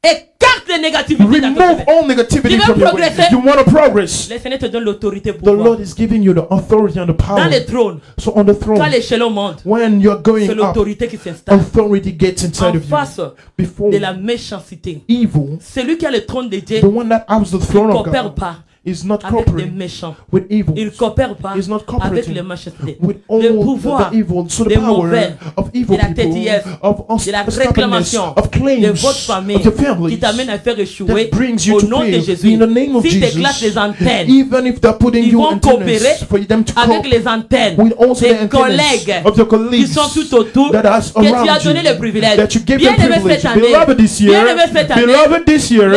Écarte les négativités dans ton Remove chemin. all negativity Tu veux from your way. progresser? You want to progress. Le Seigneur te donne l'autorité The pour Lord voir. is giving you the authority and the Dans power. les trônes, So on the quand throne, l'échelon monte, when you're c'est going up, l'autorité qui s'installe. authority gets En inside of you. face Before de la méchanceté. evil, Celui qui a le trône de Dieu the one that has the throne ne of coopère God pas is not avec les cooperating méchants. with evil. Il ne coopère pas He's not avec cooperating les méchancetés. with Le all pouvoir the evil. So the des power mauvais, of evil de la people, têtillesse, of de la stubbornness, réclamation of claims, de votre famille of your family, qui t'amène à faire échouer that brings you au to nom de fail. Jésus. In the name of Si tu éclates Jesus, les antennes even if they're putting ils you vont antennas coopérer for them to avec cope les antennes with also the des antennas collègues of your qui colleagues sont tout autour, that are que tu as around donné you, le privilège. that you give Bien them aimé privilege. cette année, Beloved this bien year, aimé cette année, beloved this year,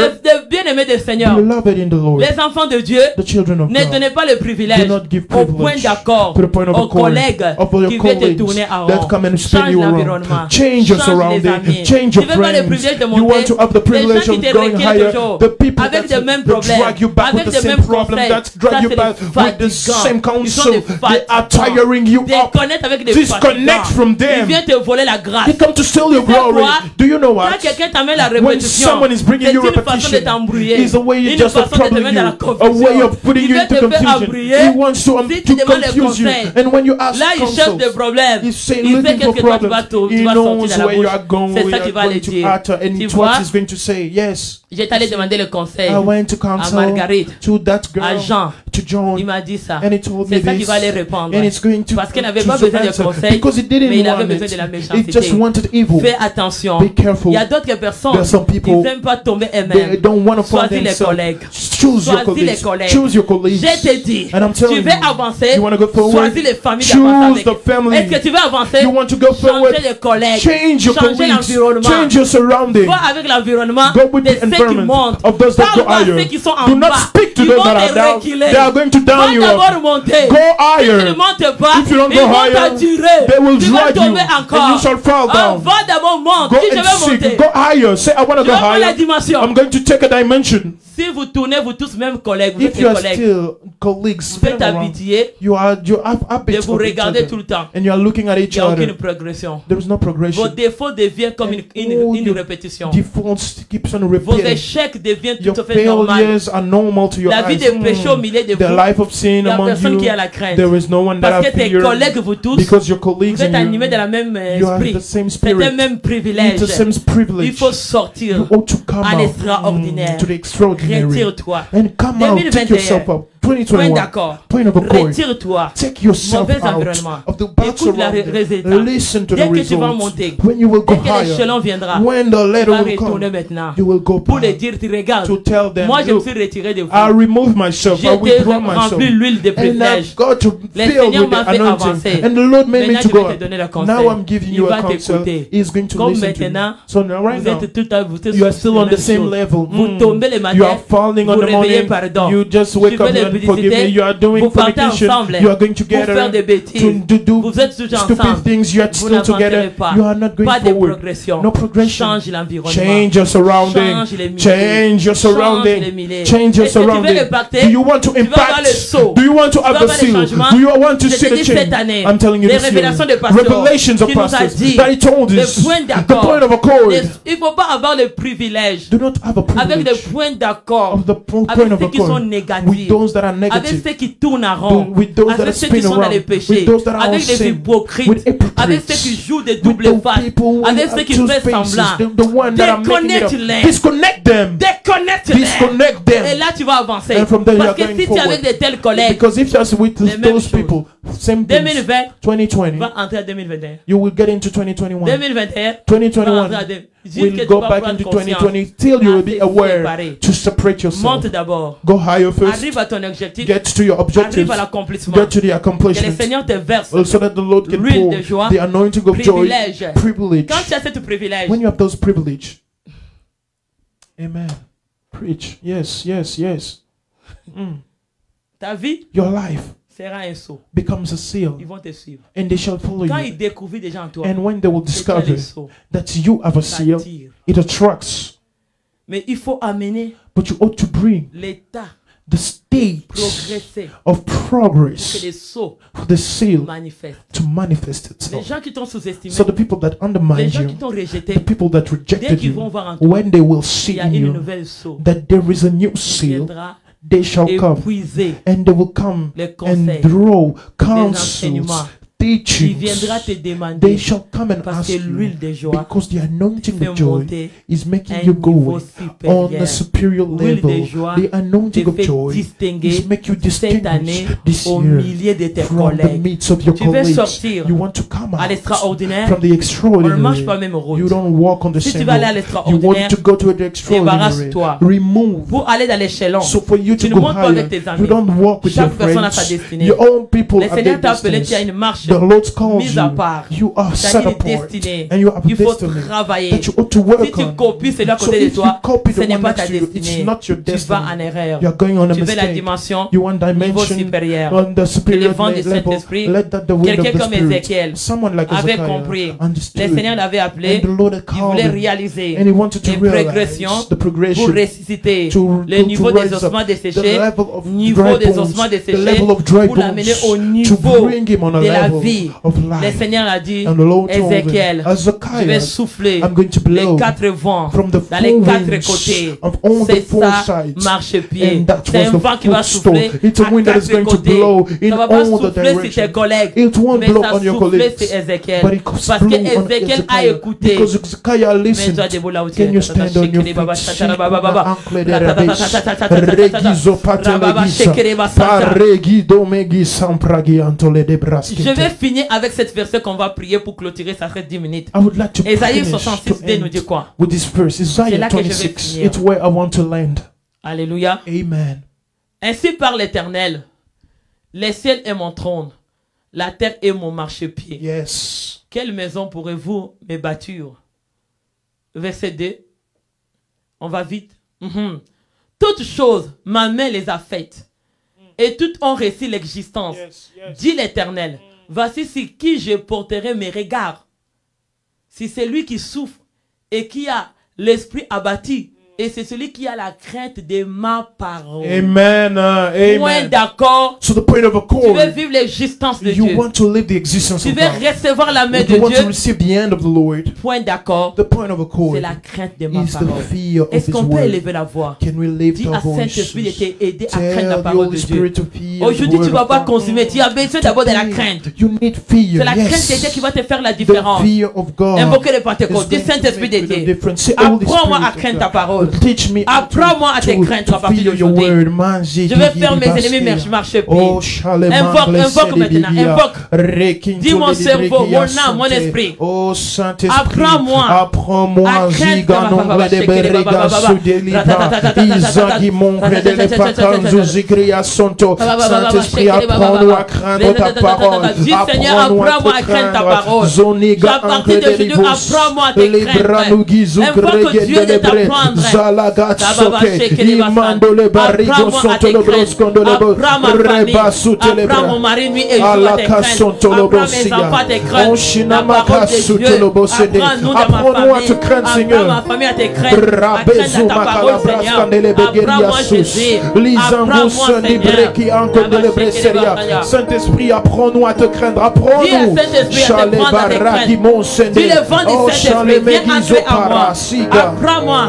bien aimé du Seigneur, beloved in the Lord, les enfants de de Dieu, the children of ne God, donnez pas le do privilège not give au point privilege d'accord to the point of aux accord collègues of your qui veulent te colleagues tourner en that rond. come and spin Change you l'environnement. around. Change your Change les surrounding. amis. Change Tu your veux pas le friends. privilège de You monter. want to have the Les privilege gens qui of te going reculent higher. toujours The people avec that les mêmes that problèmes, drag you back avec with les the same mêmes problem, conseils. that drag Ça, you c'est back des with the same fatigants. Ils sont counsel. des They are fatigants. tiring you up. Déconnecte avec des Disconnect fatigants. from Ils them. viennent te voler la grâce. They come to steal your Tu sais glory. quoi? Do you know Quand what? quelqu'un t'amène la When répétition, someone is bringing c'est you une façon de repetition, t'embrouiller. is a way you Une just façon de te troubling mettre dans la you, a confusion. way of putting Il you veut into te faire confusion. embrouiller. He wants to Si tu demandes des confuse you. conseils, And when you ask là, il cherche des counsel, problèmes. he's saying Il sait looking qu'est-ce for que toi tu vas, problems. tu He vas knows sortir de la where you are bouche. going, C'est where ça you qu'il are va going aller to dire. utter, and Tu it's vois? what he's going to say. Yes. J'étais allé demander le conseil I went to à counsel Marguerite, to that girl, à Jean. to John, Il m'a dit ça. and he told me C'est ça qui this, va les répondre. and it's going to, Parce qu'il n'avait to pas besoin de answer, conseils, because he didn't mais il avait want besoin it. de la He just méchanceté. wanted evil. Fais attention. Be careful. Il y a d'autres personnes There are some qui people, n'aiment pas tomber They eux-mêmes. don't want to find Choisis les themselves. collègues. Choose your Choisis les colleagues. collègues. Choose your colleagues. Je t'ai dit, And I'm telling tu veux you, avancer, you want to go forward? choisis les familles d'avancer Choose avec. the family. Est-ce que tu veux avancer? You want to go forward? Changer les collègues. Change your Changer colleagues. l'environnement. Change your surrounding. Va avec l'environnement Go with de the ceux qui environment montent. of those that go Parle pas à higher. ceux qui sont en Do not bas. speak to Ils those vont that are te down. reculer. They are going to down Va you d'abord up. monter. Go Si tu higher. ne montes pas, If you don't ils go vont higher, t'attirer. they will Tu vas drag you tomber encore. and you shall fall Ah, down. va d'abord monte. Go Si je and vais seek. monter. Go higher. Say, I want to Je go vais prendre la higher. dimension. I'm going to take a dimension. Si vous tournez, vous tous même collègues, vous êtes If des you are collègues. still colleagues, Vous êtes spinning around, habitués you have de habits vous of each regarder tout other, le temps. and you are looking at Il each n'y a aucune other. progression. There is no Vos progression. défauts deviennent comme une your répétition. defaults keeps on Vos repeating. échecs deviennent Your tout à fait normaux. failures are normal to your La vie eyes. de péché au milieu de The vous. life of sin Il n'y a among personne you. qui a la crainte. There is no one that Parce has que tes fear, collègues, vous tous, because your colleagues vous êtes and animés de la même you are esprit. the same C'est un spirit. même privilège. It's the same Il privilege. faut sortir. You ought to come à out l'extraordinaire. to the extraordinary Retire-toi. and come out. Take 2021. yourself up. Point 2021. d'accord. Point of accord. Retire-toi. Take yourself Mauvais out environnement. of the bad Écoute la surrounding. résultat. Listen to Dès the que tu vas results. monter, When you will go dès que higher, l'échelon viendra, when the tu letter vas will retourner come, maintenant. you will go Pour les back dire, tu regardes. to tell them, Moi, je me look, suis retiré de vous. I remove myself, I J'ai été withdraw myself, rempli l'huile de and privilège. I've got to Le fill Seigneur with m'a the fait anointing, avancer. and the Lord made me Maintenant, to je vais go. te donner le conseil. Now I'm giving Il you a va counsel. t'écouter. He's going to Comme listen to maintenant, you. So now, right Vous now, êtes tout à vous êtes you are still sur on la the même same chose. level. Vous tombez les You matins, are falling on vous the réveillez morning. pardon. You just wake Tu up fais des and forgive me. publicités, You are doing vous partez fornication. ensemble You are going pour together faire des bêtises. to do Vous êtes toujours stupid ensemble. things. You are Vous still n'avancerez together. pas. You are not going Pas de forward. progression. No progression. Change l'environnement. Change your surrounding. Change les milieux. Change your Change les surrounding. milieux. Change your Est-ce que tu veux surrounding. impacter? Do you want to Tu vas avoir le impact? saut. Do you want to Tu have vas the avoir les seal? changements. Do you want to Je see te the dis change? cette année, I'm telling you les this year. révélations de pasteur Revelations of qui nous a pastors dit that he told us. le point The d'accord. point of accord. Il ne faut pas avoir le privilège Do not have a avec privilege des points d'accord, of the point avec of ceux qui sont accord with négatifs, those that are avec negative, ceux qui tournent en rond, with those that avec are ceux qui spinning sont dans les around, péchés, with those that are avec on les sin, hypocrites, with avec ceux qui hypocrites, jouent des with doubles the faces, people avec who ceux have qui two font faces, semblant. the one that are making it up. Déconnecte-les. Disconnect them. Déconnecte-les. Disconnect Et them. là, tu vas avancer. And from there you Parce are que going si tu es avec forward. de tels collègues, Because if you're with Les mêmes those choses. people, same things. 2020 2020, va entrer à 2021. you will get into 2021. 2021 va 2021 entrer à 2021. will go back into 2020 till you will be aware to separate yourself. Monte d'abord. Go higher first. Arrive à ton objectif. Get to your objectives. Arrive à l'accomplissement. Get to the Que le accomplishment. Seigneur te verse So that the Lord can l'huile pour de joie, the anointing of joy, privilège. privilege. Quand tu as ce privilège, When you have those privilege, amen. Preach. Yes, yes, yes. ta vie Your life sera un saut. becomes a seal, Ils vont te suivre. and they shall follow Quand you. ils découvrent des gens en toi, And when they will c'est toi discover le saut. that you have a Ça seal, tire. it attracts. Mais il faut amener But you ought to bring l'état the state progressé of pour que progress, les sauts the seal, manifestent. to manifest Les itself. gens qui t'ont sous-estimé, So the people that les undermine gens you, qui t'ont the rejeté, people that dès rejected qu'ils vont you, voir en toi, when they will il see y a in une you nouvelle saut that there is a new qui seal, viendra they shall come épuiser and they will come les and conseils, draw les counsels, enseignements. Il teachings. viendra te They demander shall come and parce ask que you l'huile de joie because the anointing fait of joy monter is making un you go niveau on supérieur. a superior L'huile de level. joie The anointing te of fait joy distinguer is make you cette année distinguish this au year milieu de tes from the collègues. midst of your Tu veux colleagues. sortir You want to come à out l'extraordinaire, from the on ne marche pas extraordinary. même route. You don't walk on the Si tu same vas aller à road. You l'extraordinaire, want to go to the extraordinary. débarrasse-toi. Remove. Pour aller dans l'échelon, So for you tu to ne go montes pas avec higher, tes amis. you don't walk with your Chaque personne a sa friends. destinée. Your own people Le have Seigneur their t'a appelé, tu as destinies. une marche The Lord calls mise à part. you are set C'est-à-dire apart, destinée. and you have a Il faut destiny travailler. that you ought to Si work tu on. copies celui à So côté de if you toi, copy ce the n'est one pas next ta to you, destinée. it's not your Tu vas en destiny. erreur. You're going on a Tu veux la mistake. dimension You want niveau dimension supérieur. on the superior vent du level. Saint-Esprit, Let that the wind quelqu'un of the comme Spirit. Ézéchiel Someone like avait Ezekiel compris. Le understood. Seigneur l'avait appelé. And the Lord had Il called voulait him. réaliser And he wanted to les realize progressions the progression pour ressusciter to le niveau des raise up ossements the desséchés, level of niveau dry des bones, ossements the desséchés, level of dry pour l'amener au bones, to niveau bring him on a de la level vie. of Le life. Seigneur a dit, And the Lord told him, Ézéchiel, je vais Ezekiel, souffler I'm going to les blow 4 vents from the dans les four 4 winds côtés. of all the C'est four ça, sides. marche-pied. And that C'est un was the vent qui va footstool. souffler It's a à wind that is 4 going to côtés. blow in Ça va pas all the souffler sur tes directions. collègues, It won't mais blow ça on your souffler colleagues, sur Ézéchiel. but it Parce blew que on Ézéchiel a Ezekiel. écouté. Because Ezekiel Mets-toi listened. debout là où tu Can you es. stand on your feet? Ankle de rebes. Regizo patelegisa. Paregido megisa pragi antole de braskete. Je vais finir avec cette verset qu'on va prier pour clôturer, ça fait 10 minutes. I would like to Ésaïe finish 66D nous dit to end quoi? with this verse. C'est Isaiah là que je vais 26. finir. It's where I want to land. Alléluia. Amen. Ainsi parle l'Éternel. Les ciels est mon trône, la terre est mon marchepied. Yes. Quelle maison pourrez-vous me bâtir? Verset 2. On va vite. Toutes choses, ma main les a faites. Et toutes ont réussi l'existence. Dit l'Éternel. Voici sur qui je porterai mes regards. Si c'est lui qui souffre et qui a l'esprit abattu. Et c'est celui qui a la crainte de ma parole. Amen. Point Amen. d'accord. So the point of Tu accord, veux vivre l'existence de you Dieu. want to live the existence Tu of veux God. recevoir la main de You want to Dieu. receive the end of the Lord. Point d'accord. The point of accord C'est la crainte de ma is the parole. fear of Est-ce His qu'on peut word. élever la voix? Can we lift Dis our à Saint-Esprit de voices? t'aider à craindre Tell la the parole de Holy Dieu. Spirit to fear the Aujourd'hui, tu word ne vas of pas God. consommer. Tu as besoin d'abord de la crainte. You need fear. C'est la crainte de Dieu Yes. qui va te faire la The différence. fear of God. Invoquez le is Pentecôte. Dis going to Saint-Esprit make de the Dieu. difference. Say, Holy Apprends-moi à Spirit of craindre ta God, parole. teach me Apprends-moi à te craindre à partir fear your d'aujourd'hui. word. Je vais faire mes ennemis marcher Oh, pied. Invoque maintenant. Invoque. Dis mon cerveau, mon âme, mon esprit. Oh, Saint-Esprit. Apprends-moi Apprends-moi. à craindre Ziga ma nombre de berega sudeliba. Isagi mongre de lepakanzu zigria sonto. Saint-Esprit, apprends-nous à craindre ta parole. Dis Seigneur, apprends-moi à craindre ta parole. Zoniga À partir angle de d'aujourd'hui, libos. apprends-moi à te Libra craindre. nugizu Invoque grege Dieu de de lebre. t'apprendre. Zalagat soke. Imando le barrigo Apprends-moi à sonto te le brosco de craindre. lebo. Apprends ma famille. Reba sute Apprends lebra. mon mari, nuit et jour à te Alaka craindre. sonto le Apprends mes bosia. enfants à te craindre. La Oshinamaka parole de sute Dieu. le bosede. Apprends-nous dans ma Apprends-nous à te famille. craindre, Apprends Seigneur. ma famille à te craindre. À Rabezu craindre ta parole, makalabras Seigneur. kandele begeria Apprends-moi, sus. Jésus. Lisangus Apprends-moi, libreki Seigneur. anko de lebreseria. Saint-Esprit, apprends-nous à te craindre. Apprends-nous. Dis à Saint-Esprit à te Chale prendre à te baraki craindre. mon sende. Dis le vent Oh, du chale Saint-Esprit, viens megizo entrer en moi. parasiga. Apprends-moi.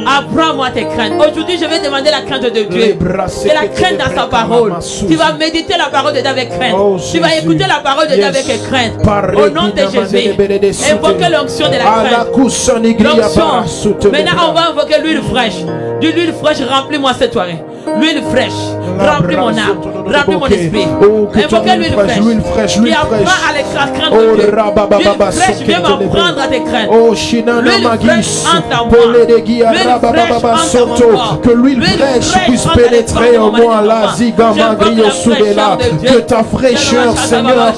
Apprends-moi à te craindre. Aujourd'hui, je vais demander la crainte de Dieu. C'est la crainte dans sa parole. Tu vas méditer la parole de Dieu avec crainte. Oh, Tu vas Jésus. écouter la parole de Dieu Yes. avec crainte. Parle Au nom de qui Jésus. demande les bénédictions. Invoquez l'onction de la crainte. L'onction. Maintenant, on va invoquer l'huile fraîche. De l'huile fraîche, remplis-moi cette soirée. L'huile fraîche. Remplis mon âme. Remplis mon esprit. Invoquez l'huile fraîche. Qui apprend à la crainte de Dieu. L'huile fraîche, viens m'apprendre à te craindre. Oh, Shinana L'huile Magis, fraîche entre en moi. Pole de Guia, L'huile Rabababa fraîche entre Soto, mon corps. que l'huile L'huile fraîche fraîche puisse entre les pénétrer corps en de moi, mon la mari. Ziga J'invoque Magrio la Soudela, fraîcheur de Dieu. que ta fraîcheur, Seigneur,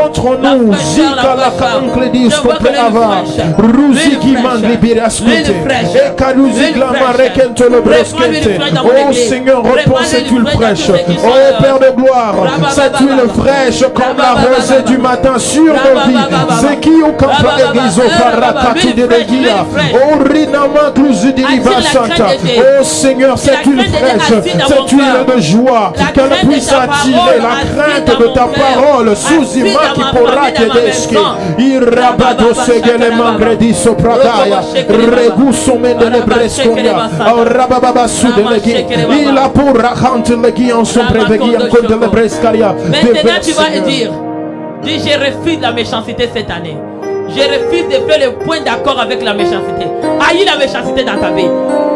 rentre en nous, Zika la Kankledis, Complava, Ruziki Manglibiraskute, et Kaluzi Glamareken le Breskete. Oh Seigneur, repose cette huile fraîche. Oh Père de gloire, cette huile fraîche comme la rosée du matin sur nos vies. Zeki ou Kampa Egizo Parakatu de Regia. Oh Rinama Kluzi de Santa. Oh Seigneur, cette huile fraîche, cette huile de joie, qu'elle puisse attirer la crainte de ta parole sous Ima qui pourra t'aider. Irabado Segele Mangredi Sopradaya. Regu Somene de Bresconia. Oh Rabababa Sudelegi. Il a pour raconter le qui en son prévégui en compte de la Brescaria. Maintenant, tu vas dire, dis, je refuse la méchanceté cette année. Je refuse de faire le point d'accord avec la méchanceté. Haïs la méchanceté dans ta vie.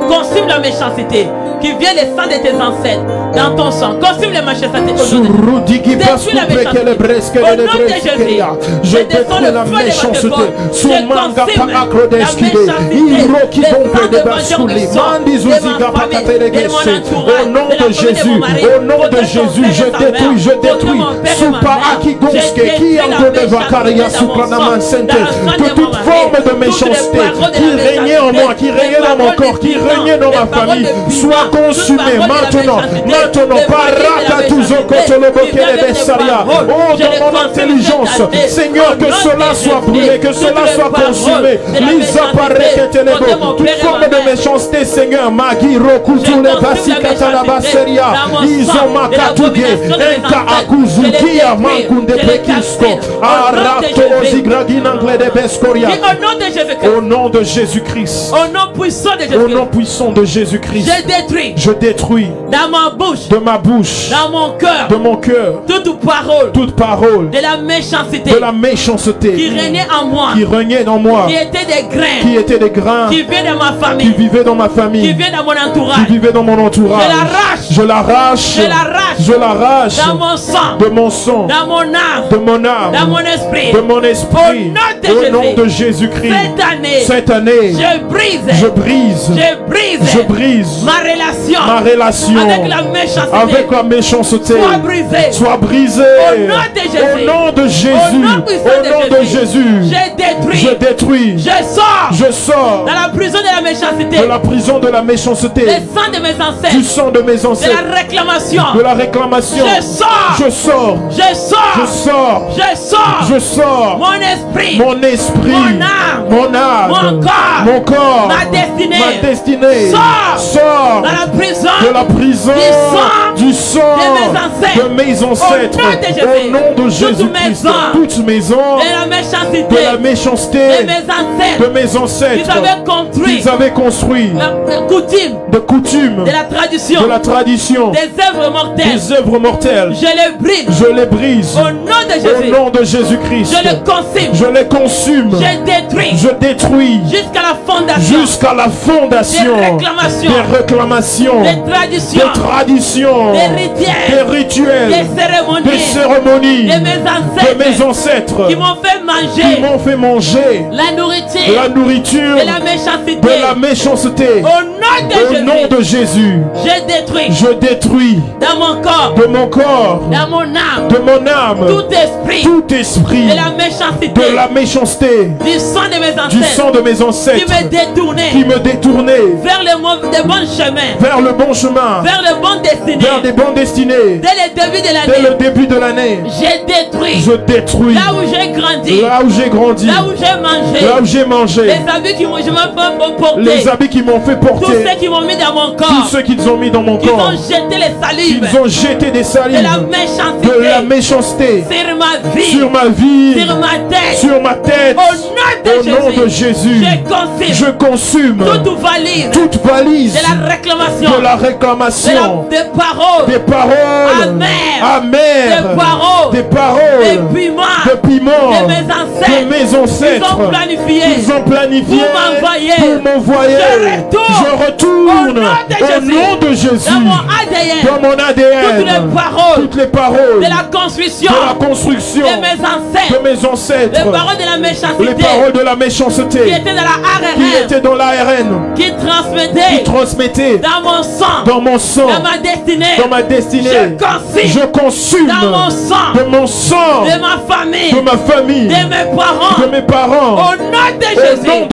Consume la méchanceté. qui vient des sangs de tes ancêtres dans ton sang. Consume les manchettes aujourd'hui. Détruis la méchanceté. Au nom de Jésus, je descends le feu de votre corps. Je consume la méchanceté de ma famille, de mon entourage, au nom de Jésus, au nom de Jésus, je détruis, que toute forme de méchanceté qui régnait en moi, qui régnait dans mon corps, qui régnait dans ma famille, soit consumée maintenant, oh, dans mon intelligence, Seigneur, que cela soit brûlé, que cela soit consumé. Toute forme de méchanceté, Seigneur, Magi Rokutu le Basikata la Baseria, Izoma Katuge, Enka Akuzukia Mankunde Pekisko, Arato Ozigradin Angle de Bescoria. Au nom de Jésus-Christ, au nom puissant de Jésus-Christ, au nom puissant de Jésus-Christ, je détruis dans ma bouche, dans mon cœur, toute parole de la méchanceté, qui régnait en moi, qui était des grains, qui vivait dans ma famille, qui vivait dans mon entourage, je l'arrache de mon sang, de mon âme, de mon esprit, au nom de Jésus-Christ. Cette année, je brise ma relation avec la méchanceté. Soit brisée au nom de Jésus. Je détruis. Je sors dans la prison de la méchanceté. Du sang de mes ancêtres. De la réclamation. Je sors. Mon esprit. Mon âme. Mon corps. Ma destinée. Sort de la prison. Du sang de mes ancêtres. Au nom de Jésus-Christ. Toute maison de la méchanceté de mes ancêtres qu'ils avaient construit de coutumes, de la tradition, des œuvres mortelles. Je les brise au nom de Jésus-Christ. Je les consume. Je détruis jusqu'à la fondation des réclamations, des traditions, des rituels, des cérémonies de mes ancêtres qui m'ont fait manger la nourriture de la méchanceté. Au nom de Jésus, je détruis de mon corps, de mon âme, tout esprit de la méchanceté, du sang de mes ancêtres qui me détournait vers le bon chemin, vers des bonnes destinées. Dès le début de l'année, je détruis là où j'ai grandi, là où j'ai mangé, les habits qui m'ont fait porter, tous ceux qui m'ont mis dans mon corps, tous ceux qu'ils ont mis dans mon corps, ils ont jeté des salives de la méchanceté sur ma vie, sur ma tête. Au nom de Jésus, je consume toute valise de la réclamation, des paroles amères, des paroles de piment de mes ancêtres qu'ils ont planifié pour m'envoyer. Je retourne au nom de Jésus dans mon ADN, toutes les paroles de la construction de mes ancêtres, les paroles de la méchanceté qui étaient dans l'ARN, qui transmettaient dans mon sang, dans ma destinée. Je consume de mon sang, de ma famille, de mes parents, au nom de Jésus.